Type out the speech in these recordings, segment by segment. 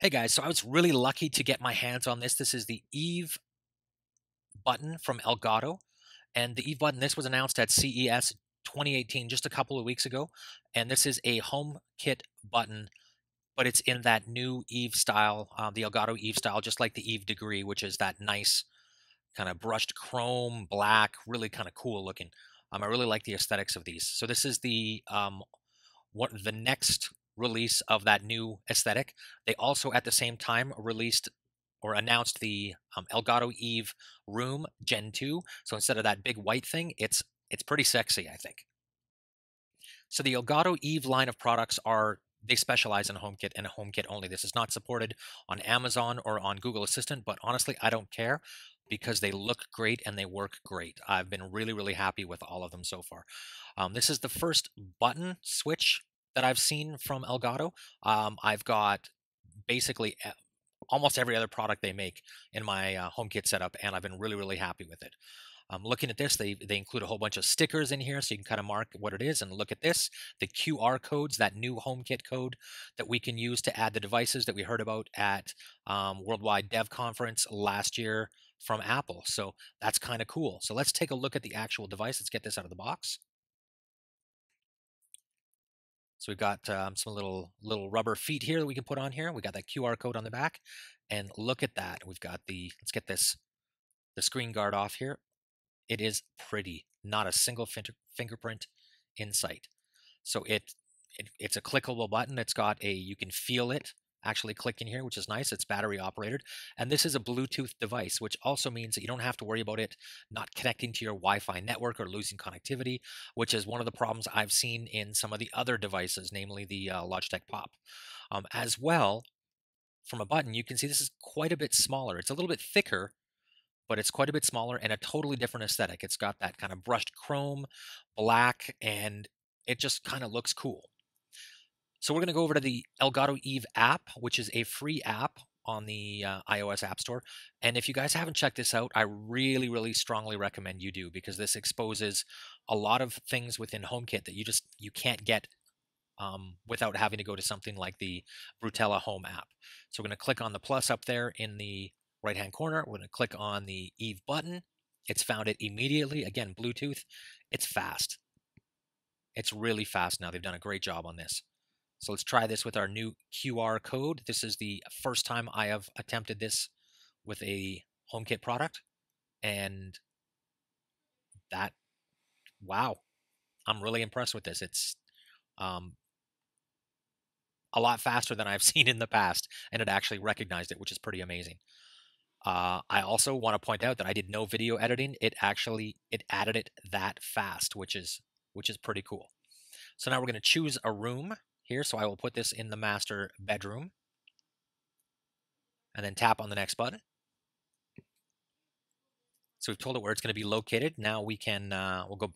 Hey guys, so I was really lucky to get my hands on this. This is the Eve button from Elgato. And the Eve button, this was announced at CES 2018, just a couple of weeks ago. And this is a HomeKit button, but it's in that new Eve style, the Elgato Eve style, just like the Eve Degree, which is that nice kind of brushed chrome, black, really kind of cool looking. I really like the aesthetics of these. So this is the next release of that new aesthetic. They also at the same time released or announced the Elgato Eve Room Gen 2. So instead of that big white thing, it's pretty sexy, I think. So the Elgato Eve line of products they specialize in HomeKit and HomeKit only. This is not supported on Amazon or on Google Assistant, but honestly, I don't care because they look great and they work great. I've been really, really happy with all of them so far. This is the first button switch that I've seen from Elgato. I've got basically almost every other product they make in my HomeKit setup, and I've been really, really happy with it. Looking at this, they include a whole bunch of stickers in here so you can kind of mark what it is. And look at this, the QR codes, that new HomeKit code that we can use to add the devices that we heard about at Worldwide Dev Conference last year from Apple. So that's kind of cool. So let's take a look at the actual device. Let's get this out of the box. So we've got some little rubber feet here that we can put on here. We got that QR code on the back, and look at that. We've got let's get the screen guard off here. It is pretty, not a single fingerprint in sight. So it's a clickable button. It's got you can feel it actually click in here, which is nice. It's battery operated. And this is a Bluetooth device, which also means that you don't have to worry about it not connecting to your Wi-Fi network or losing connectivity, which is one of the problems I've seen in some of the other devices, namely the Logitech Pop. As well, from a button, you can see this is quite a bit smaller. It's a little bit thicker, but it's quite a bit smaller and a totally different aesthetic. It's got that kind of brushed chrome, black, and it just kind of looks cool. So we're going to go over to the Elgato Eve app, which is a free app on the iOS App Store. And if you guys haven't checked this out, I really, really strongly recommend you do, because this exposes a lot of things within HomeKit that you can't get without having to go to something like the Brutella Home app. So we're going to click on the plus up there in the right-hand corner. We're going to click on the Eve button. It's found it immediately. Again, Bluetooth. It's fast. It's really fast now. They've done a great job on this. So let's try this with our new QR code. This is the first time I have attempted this with a HomeKit product. And wow, I'm really impressed with this. It's a lot faster than I've seen in the past, and it actually recognized it, which is pretty amazing. I also want to point out that I did no video editing. It added it that fast, which is pretty cool. So now we're going to choose a room here. So I will put this in the master bedroom, and then tap on the next button. So we've told it where it's going to be located. Now we can we'll go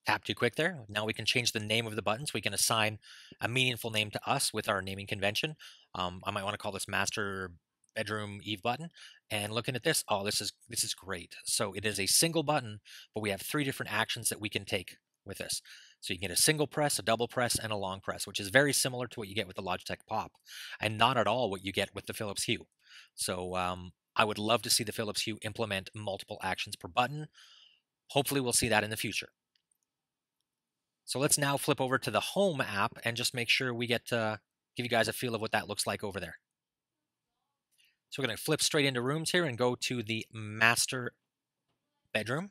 tap too quick there. Now we can change the name of the button, so we can assign a meaningful name to us with our naming convention. I might want to call this Master Bedroom Eve button. And looking at this, oh, this is great. So it is a single button, but we have 3 different actions that we can take with this. So you can get a single press, a double press, and a long press, which is very similar to what you get with the Logitech Pop, and not at all what you get with the Philips Hue. So I would love to see the Philips Hue implement multiple actions per button. Hopefully we'll see that in the future. So let's now flip over to the Home app and just make sure we get to give you guys a feel of what that looks like over there. So we're going to flip straight into rooms here and go to the master bedroom.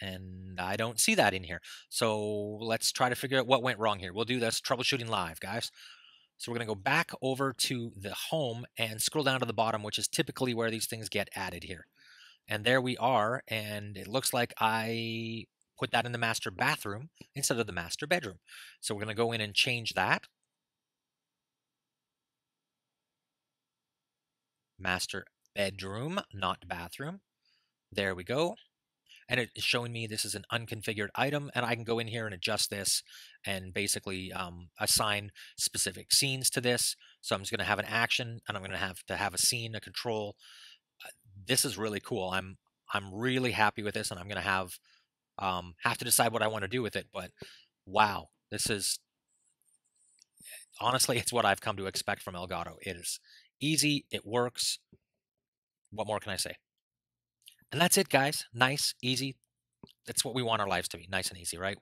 And I don't see that in here. So let's try to figure out what went wrong here. We'll do this troubleshooting live, guys. So we're going to go back over to the home and scroll down to the bottom, which is typically where these things get added here. And there we are. And it looks like I put that in the master bathroom instead of the master bedroom. So we're going to go in and change that. Master bedroom, not bathroom. There we go. And it's showing me this is an unconfigured item, and I can go in here and adjust this and basically assign specific scenes to this. So I'm just going to have an action, and I'm going to have a scene, a control. This is really cool. I'm really happy with this, and I'm going to have to decide what I want to do with it. But wow, this is honestly, it's what I've come to expect from Elgato. It is easy, it works. What more can I say? And that's it, guys. Nice, easy. That's what we want our lives to be, nice and easy, right?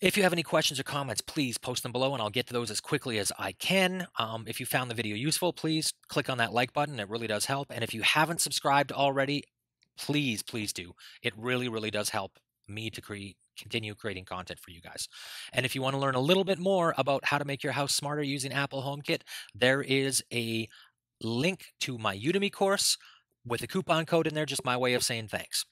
If you have any questions or comments, please post them below and I'll get to those as quickly as I can. If you found the video useful, please click on that like button. It really does help. And if you haven't subscribed already, please, please do. It really, really does help me to continue creating content for you guys. And if you want to learn a little bit more about how to make your house smarter using Apple HomeKit, there is a link to my Udemy course with a coupon code in there, just my way of saying thanks.